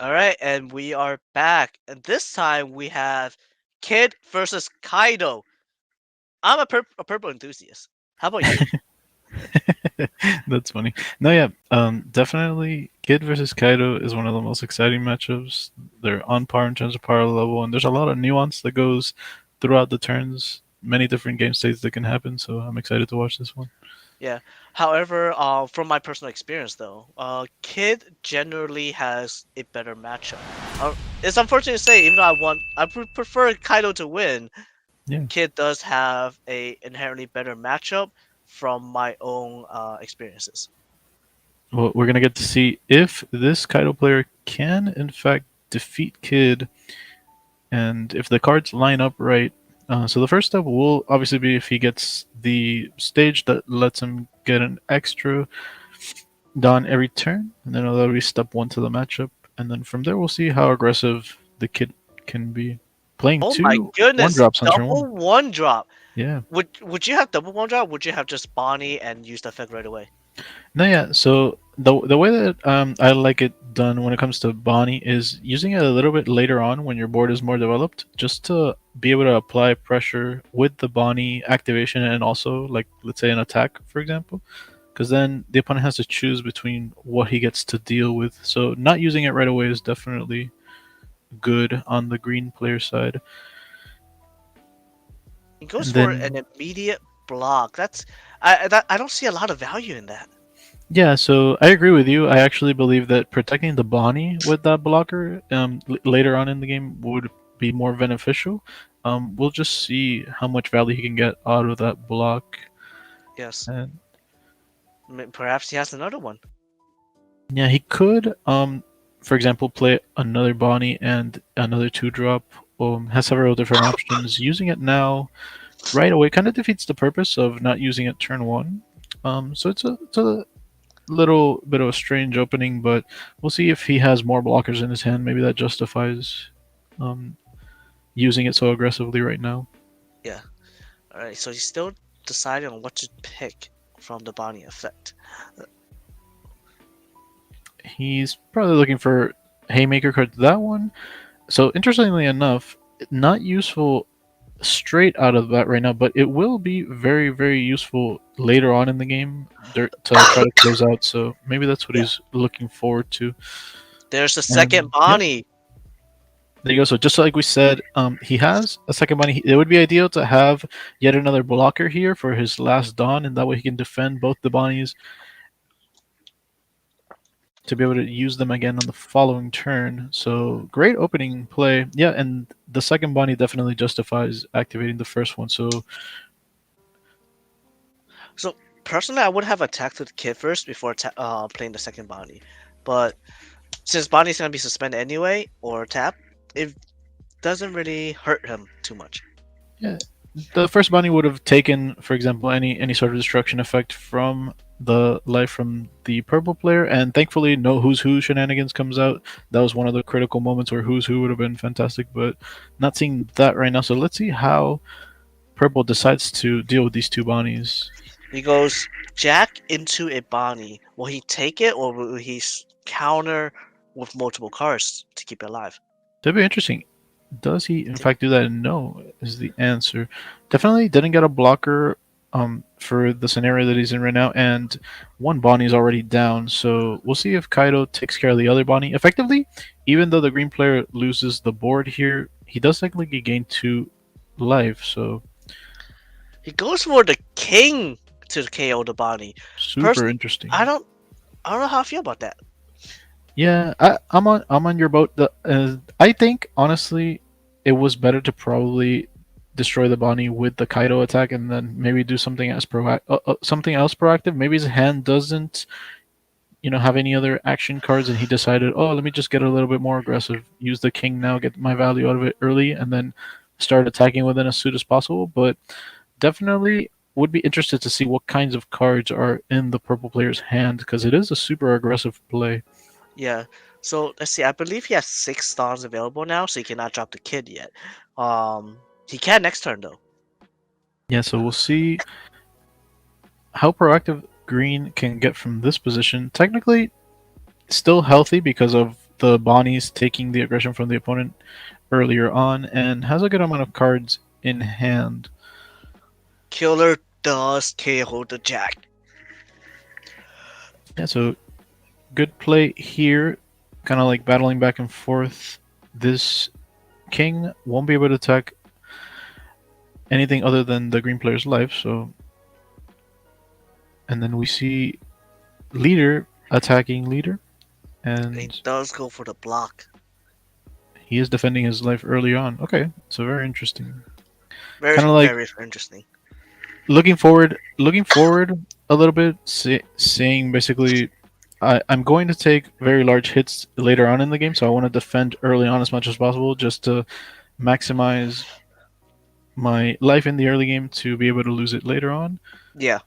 All right, and we are back. And this time we have Kid versus Kaido. I'm a purple enthusiast. How about you? That's funny. No, yeah, definitely Kid versus Kaido is one of the most exciting matchups. They're on par in terms of power level, and there's a lot of nuance that goes throughout the turns. Many different game states that can happen, so I'm excited to watch this one. Yeah. However, from my personal experience though, Kid generally has a better matchup. It's unfortunate to say, even though I prefer Kaido to win, Yeah. Kid does have a inherently better matchup from my own experiences. Well, we're gonna get to see if this Kaido player can, in fact, defeat Kid, and if the cards line up right. So the first step will obviously be if he gets the stage that lets him get an extra done every turn, and then that'll be step one to the matchup, and then from there we'll see how aggressive the Kid can be. Playing Oh my two one goodness, drops on turn double one. one drop. Yeah. Would you have double one drop? Would you have just Bonnie and use the effect right away? No, yeah. So the way that I like it done when it comes to Bonnie is using it a little bit later on when your board is more developed, just to be able to apply pressure with the Bonnie activation and also like let's say an attack, for example, because then the opponent has to choose between what he gets to deal with. So not using it right away is definitely good on the green player side. It goes And for an then immediate block. I don't see a lot of value in that. yeah, so I agree with you. I actually believe that protecting the Bonnie with that blocker later on in the game would be more beneficial. We'll just see how much value he can get out of that block. Yes. And Perhaps he has another one. yeah, he could, for example, play another Bonnie and another two drop. Has several different options. Using it now right away kind of defeats the purpose of not using it turn one. So it's a little bit of a strange opening, but we'll see if he has more blockers in his hand. Maybe that justifies um, using it so aggressively right now. Yeah. All right. So he's still deciding on what to pick from the Bonnie effect. He's probably looking for Haymaker cards. That one. So interestingly enough, not useful straight out of that right now, but it will be very, very useful later on in the game to try to close out. So maybe that's what Yeah. he's looking forward to. There's the second And yeah, Bonnie. there you go. So just like we said, he has a second money. It would be ideal to have yet another blocker here for his last dawn, and that way he can defend both the Bonnies to be able to use them again on the following turn. So great opening play. Yeah, and the second Bonnie definitely justifies activating the first one. So So personally, I would have attacked the kid first before playing the second Bonnie. But since Bonnie's gonna be suspended anyway or tap, it doesn't really hurt him too much. yeah, the first Bonnie would have taken, for example, any sort of destruction effect from the life from the purple player, and thankfully no Who's Who shenanigans comes out. That was one of the critical moments where Who's Who would have been fantastic, but not seeing that right now. So let's see how purple decides to deal with these two Bonnies. He goes Jack into a Bonnie. Will he take it or will he counter with multiple cards to keep it alive? That'd be interesting. Does he in fact do that? No, is the answer. Definitely didn't get a blocker for the scenario that he's in right now, and one Bonnie's already down. So we'll see if Kaido takes care of the other Bonnie. Effectively, even though the green player loses the board here, he does technically gain two life. So He goes for the king to KO the Bonnie. super Personally, I interesting. don't I don't know how I feel about that. Yeah, I'm on your boat. I think honestly, it was better to probably destroy the Bonnie with the Kaido attack, and then maybe do something else proactive. Maybe his hand doesn't, have any other action cards, and he decided, oh, let me just get a little bit more aggressive, use the king now, get my value out of it early, and then start attacking within as soon as possible. But definitely would be interested to see what kinds of cards are in the purple player's hand because it is a super aggressive play. Yeah. So let's see. I believe he has 6 stars available now, so he cannot drop the kid yet. He can next turn though. Yeah, so we'll see how proactive green can get from this position. Technically, still healthy because of the Bonnie's taking the aggression from the opponent earlier on, and has a good amount of cards in hand. Killer does KO the Jack. Yeah, so good play here, kind of like battling back and forth. This king won't be able to attack anything other than the green player's life. So, and then we see leader attacking leader, And he and does go for the block. he is defending his life early on. Okay, so very interesting. Very, Kind of like very interesting. looking forward a little bit, saying basically, I'm going to take very large hits later on in the game, so I want to defend early on as much as possible, just to maximize my life in the early game to be able to lose it later on. Yeah,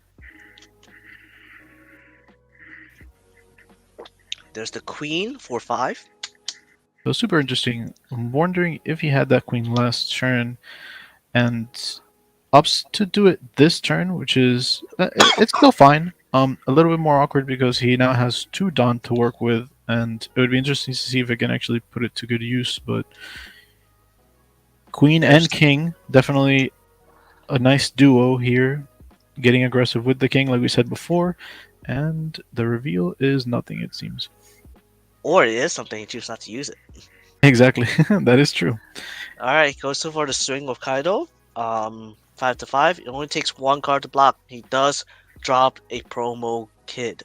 there's the queen for 5. So super interesting. I'm wondering if he had that queen last turn and opts to do it this turn, which is it's still fine. A little bit more awkward because he now has two Dawn to work with, and it would be interesting to see if it can actually put it to good use. But Queen and There's King definitely a nice duo here, getting aggressive with the King, like we said before, and the reveal is nothing. It seems or it is something he chooses not to use it. exactly that is true. All right, goes for the swing of Kaido. 5 to 5. It only takes one card to block. He does drop a promo kid.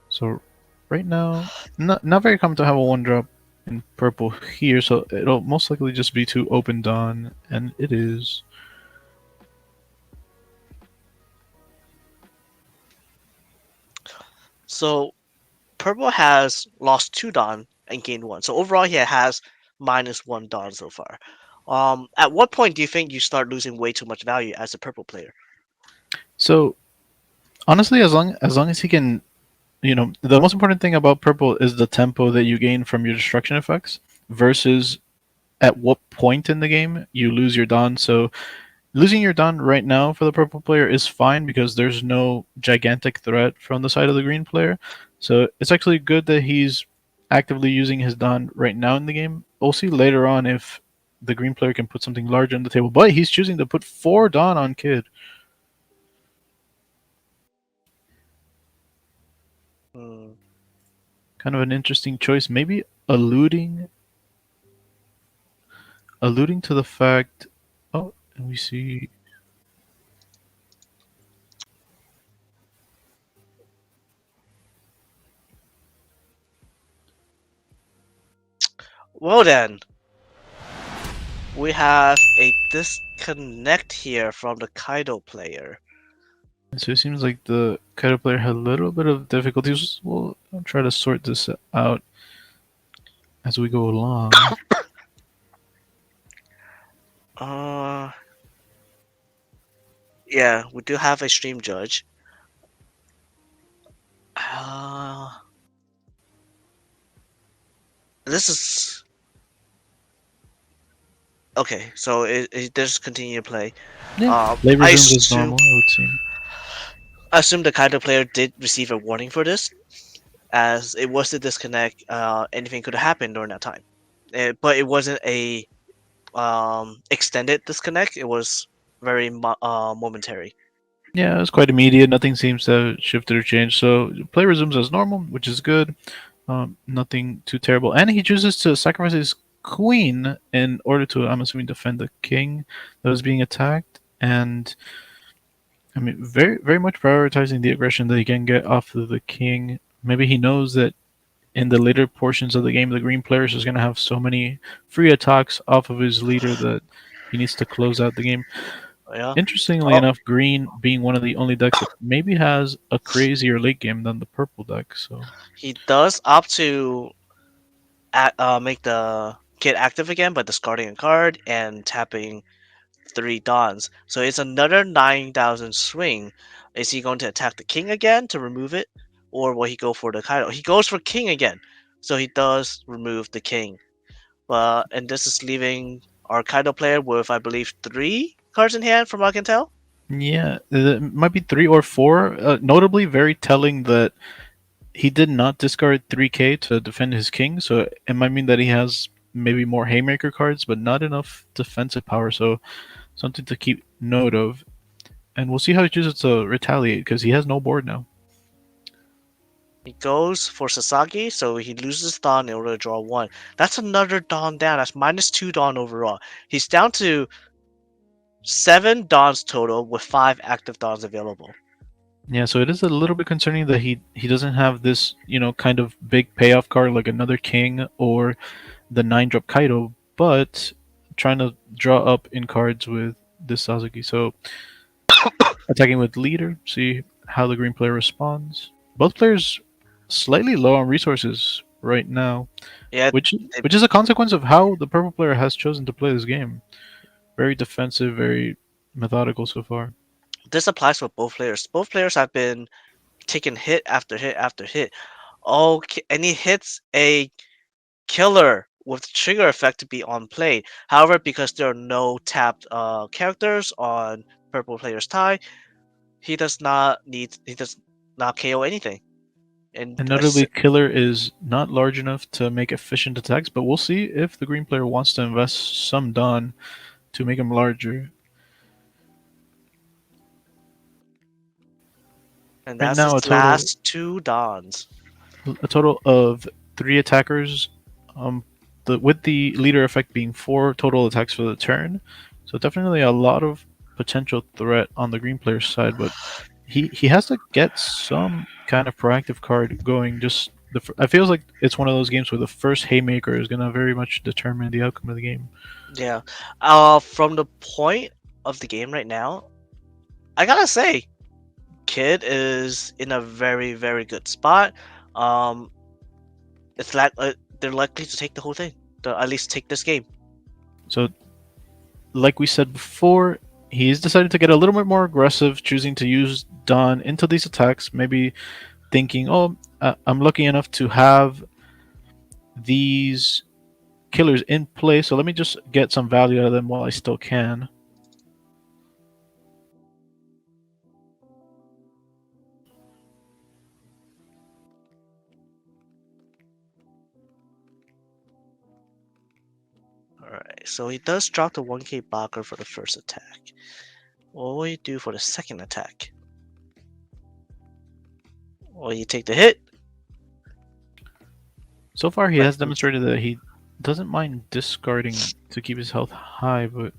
So right now, not very common to have a one drop in purple here, so it'll most likely just be two open Dawn, and it is. So purple has lost 2 Dawn and gained 1. So overall, he has minus 1 Dawn so far. At what point do you think you start losing way too much value as a purple player? So honestly, as long as he can, the most important thing about purple is the tempo that you gain from your destruction effects versus at what point in the game you lose your Dawn. So losing your Dawn right now for the purple player is fine because there's no gigantic threat from the side of the green player. So it's actually good that he's actively using his Dawn right now in the game. We'll see later on if the green player can put something larger on the table, but he's choosing to put four Dawn on Kid. Hmm. Kind of an interesting choice, maybe alluding to the fact. Oh, and we see. Well then, we have a disconnect here from the Kaido player. So it seems like the Kaido player had a little bit of difficulties. We'll try to sort this out as we go along. Uh, yeah, we do have a stream judge. Uh, this is okay. So it does continue to play. Yeah, play I resumes as assume normal. It would seem. the Kaido player did receive a warning for this, as it was a disconnect. Anything could have happened during that time, but it wasn't a extended disconnect. It was very momentary. Yeah, it was quite immediate. Nothing seems to have shifted or changed. So play resumes as normal, which is good. Nothing too terrible. And he chooses to sacrifice his queen in order to, I'm assuming, defend the king that was being attacked. And I mean, very, very much prioritizing the aggression that he can get off of the king. Maybe he knows that in the later portions of the game, the green player is just going to have so many free attacks off of his leader that he needs to close out the game. Yeah. Interestingly Oh, enough, green being one of the only decks that maybe has a crazier late game than the purple deck. So he does opt to make the kit active again by discarding a card and tapping 3 dawns. So it's another 9,000 swing. Is he going to attack the king again to remove it? Or will he go for the Kaido? He goes for king again. So he does remove the king. And this is leaving our Kaido player with, I believe, 3 cards in hand from what I can tell. yeah, it might be three or four. Notably, very telling that he did not discard 3K to defend his king, so it might mean that he has maybe more haymaker cards, but not enough defensive power. So something to keep note of. And we'll see how he chooses to retaliate because he has no board now. He goes for Sasagi, so he loses Dawn in order to draw one. That's another Dawn down. That's -2 Dawn overall. He's down to 7 Dawns total with 5 active Dawns available. Yeah, so it is a little bit concerning that he doesn't have this kind of big payoff card like another king or the 9-drop Kaido, but trying to draw up in cards with this Sasaki. So attacking with leader, see how the green player responds. Both players slightly low on resources right now, Yeah, which they, which is a consequence of how the purple player has chosen to play this game. Very defensive, very methodical so far. this applies for both players. Both players have been taking hit after hit after hit. Oh, and he hits a killer with trigger effect to be on play. However, because there are no tapped characters on purple player's tie, he does not KO anything. And And notably, killer is not large enough to make efficient attacks, but we'll see if the green player wants to invest some Dawn to make him larger. Right that's his now, last 2 Dons. a total of 3 attackers. Um, with the leader effect being 4 total attacks for the turn, so definitely a lot of potential threat on the green player's side. But he has to get some kind of proactive card going. Just I feels like it's one of those games where the first haymaker is gonna very much determine the outcome of the game. Yeah. From the point of the game right now, I gotta say, Kid is in a very, very good spot. Um, it's like they're likely to take the whole thing. To at least take this game. So, like we said before, he's decided to get a little bit more aggressive, choosing to use Dawn into these attacks. Maybe thinking, "Oh, I'm lucky enough to have these killers in play, so let me just get some value out of them while I still can." Alright, so he does drop the 1K blocker for the first attack. What will you do for the second attack? Well, you take the hit. So far, he But has demonstrated that he doesn't mind discarding to keep his health high, but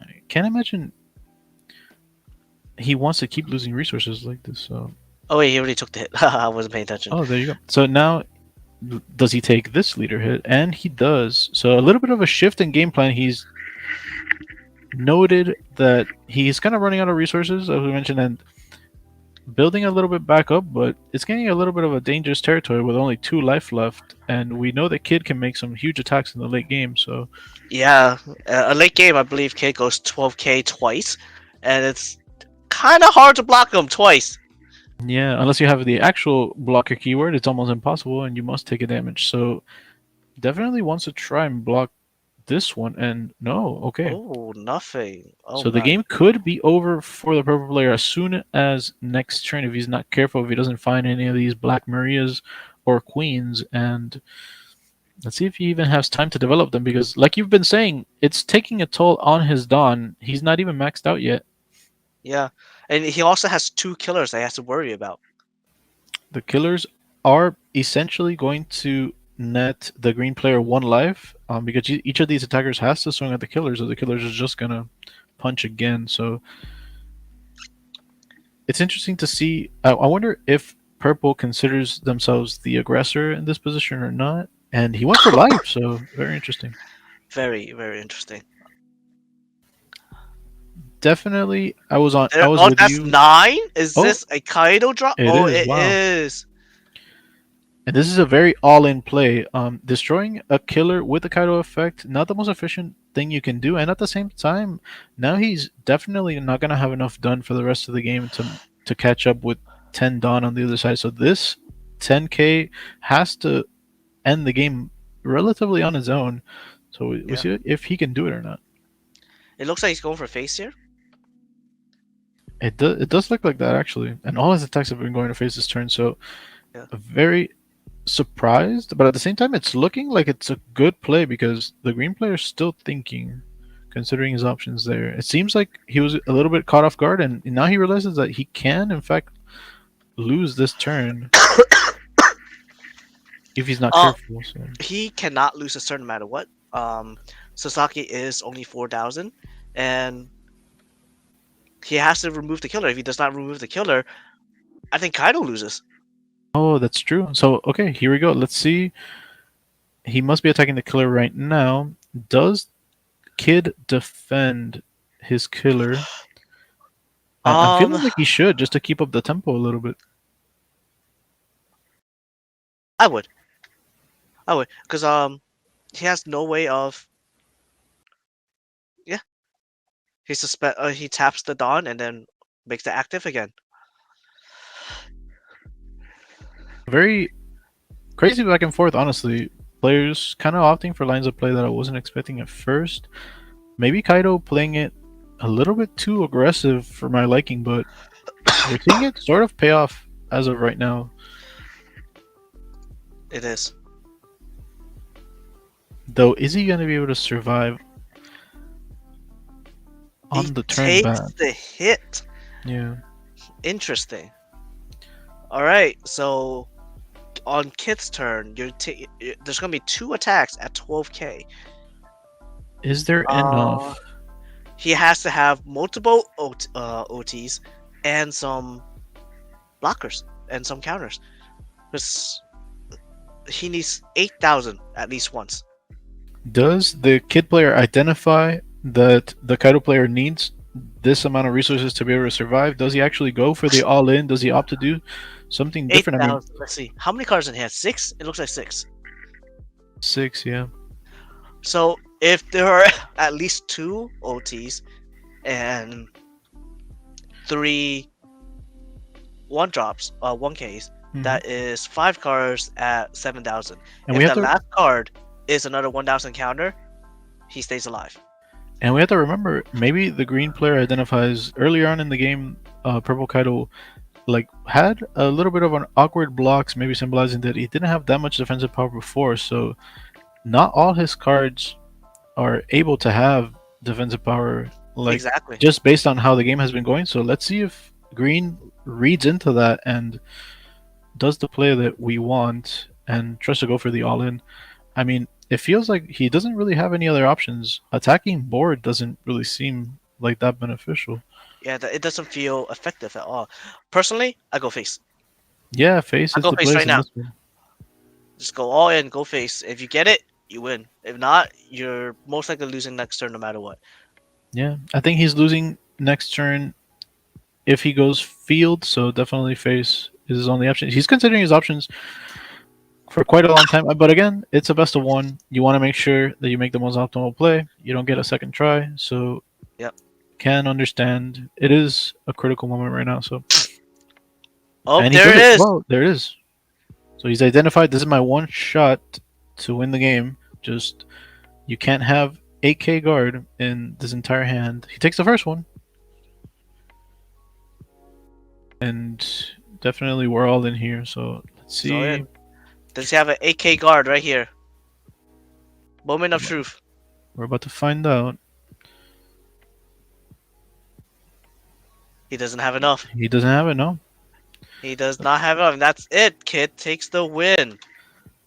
I can't imagine he wants to keep losing resources like this. So, oh wait, he already took the hit. I wasn't paying attention. oh, there you go. So now, does he take this leader hit? And he does. So a little bit of a shift in game plan. He's noted that he's kind of running out of resources, as we mentioned, and building a little bit back up, but it's getting a little bit of a dangerous territory with only 2 life left, and we know that Kid can make some huge attacks in the late game. So Yeah, a late game, I believe Kid goes 12K twice, and it's kind of hard to block him twice. yeah, unless you have the actual blocker keyword, it's almost impossible, and you must take a damage. So definitely wants to try and block this one, and no, okay. Oh, nothing. Oh, So the nice. game could be over for the purple player as soon as next turn if he's not careful, if he doesn't find any of these Black Marias or Queens. And let's see if he even has time to develop them because, like you've been saying, it's taking a toll on his Dawn. He's not even maxed out yet. Yeah, and he also has 2 killers that he has to worry about. The killers are essentially going to net the green player 1 life because each of these attackers has to swing at the killers, or the killers are just going to punch again. So it's interesting to see. I wonder if purple considers themselves the aggressor in this position or not. And he went for life, so very interesting. Very, very interesting. Definitely, I There, was oh, with that's you. 9? Is Oh, this a Kaido drop? it Oh, is. it Wow. is. And this is a very all-in play. Destroying a killer with the Kaido effect, not the most efficient thing you can do, and at the same time, now he's definitely not gonna have enough done for the rest of the game to catch up with 10 Dawn on the other side. So this 10K has to end the game relatively on his own. So we Yeah. see if he can do it or not. It looks like he's going for face here. It does look like that actually, and all his attacks have been going to face this turn. So Yeah. very surprised, but at the same time, it's looking like it's a good play because the green player is still thinking, considering his options there. It seems like he was a little bit caught off guard, and now he realizes that he can, in fact, lose this turn if he's not Uh, careful. So, he cannot lose a certain matter what. Sasaki is only 4,000, and he has to remove the killer. If he does not remove the killer, I think Kaido loses. oh, that's true. So, okay, here we go. Let's see. He must be attacking the killer right now. Does Kid defend his killer? I'm Um, feeling like he should just to keep up the tempo a little bit. I would, I would, because he has no way of. Yeah, he taps the Dawn and then makes it active again. Very crazy back and forth, honestly. Players kind of opting for lines of play that I wasn't expecting at first. Maybe Kaido playing it a little bit too aggressive for my liking, but we're seeing it sort of pay off as of right now. It is. Though, is he going to be able to survive He on the turn takes back? the hit. Yeah. Interesting. All right, so on Kit's turn, there's gonna be two attacks at 12k. Is there Uh, enough? he has to have multiple OTs and some blockers and some counters. Because he needs 8,000 at least once. Does the Kid player identify that the Kaido player needs this amount of resources to be able to survive? Does he actually go for the all in? Does he opt to do something different? I mean, 8,000. Let's see. How many cards in he has? Six? It looks like six. six, yeah. So if there are at least two OTs and three one drops, 1Ks, Hmm. that is five cards at 7,000. And we If have the to last card is another 1,000 counter, he stays alive. and we have to remember maybe the green player identifies earlier on in the game. Purple Kaido like had a little bit of an awkward blocks, maybe symbolizing that he didn't have that much defensive power before. So not all his cards are able to have defensive power, like Exactly. just based on how the game has been going. So let's see if Green reads into that and does the play that we want and tries to go for the all in. I mean, it feels like he doesn't really have any other options. Attacking board doesn't really seem like that beneficial. Yeah, it doesn't feel effective at all. Personally, I go face. Yeah, face I is go the face place right in now. this one. Just go all in, go face. If you get it, you win. If not, you're most likely losing next turn no matter what. Yeah, I think he's losing next turn if he goes field, so definitely face is his only option. He's considering his options for quite a long time, but again, it's a best of one. You want to make sure that you make the most optimal play. You don't get a second try, so Yep. can understand it is a critical moment right now. So, Oh, and he there did it it is. well. There it is. So he's identified this is my one shot to win the game. Just you can't have 8k guard in this entire hand. He takes the first one, and definitely we're all in here. So let's He's all see. in. Does he have an AK guard right here? Moment of truth. We're about to find out. He doesn't have enough. He doesn't have it, no. He does not have enough. And that's it. Kid takes the win.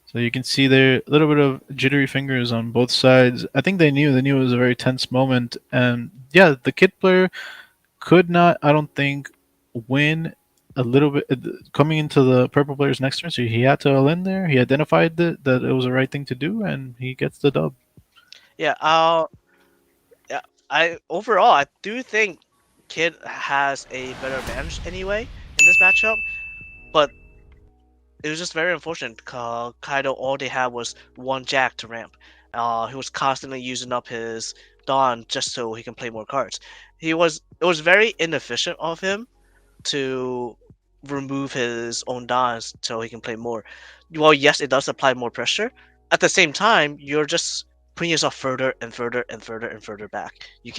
So you can see there a little bit of jittery fingers on both sides. I think they knew it was a very tense moment, and yeah, the Kid player could not, I don't think, win a little bit coming into the purple player's next turn. So he had to all in there. He identified that it was the right thing to do, and he gets the dub. Yeah. Yeah. I overall I do think Kid has a better advantage anyway in this matchup, but it was just very unfortunate. Kaido all they had was one Jack to ramp. He was constantly using up his Dawn just so he can play more cards. It was very inefficient of him to remove his own Dons so he can play more. Well, yes, it does apply more pressure. At the same time, you're just putting yourself further and further and further and further back. You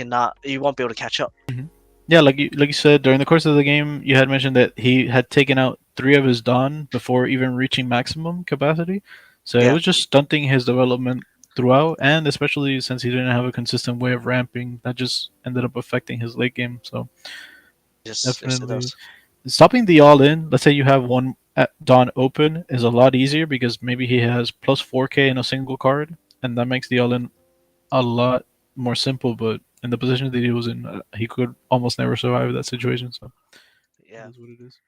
won't be able to catch up. Mhm. Yeah, like you said during the course of the game, you had mentioned that he had taken out three of his Dawn before even reaching maximum capacity. So it Yeah, was just stunting his development throughout, and especially since he didn't have a consistent way of ramping, that just ended up affecting his late game. So yes, it definitely does. stopping the all in. Let's say you have one at Dawn open is a lot easier because maybe he has plus 4K in a single card, and that makes the all in a lot more simple. But in the position that he was in, he could almost never survive that situation. So it Yeah, is what it is.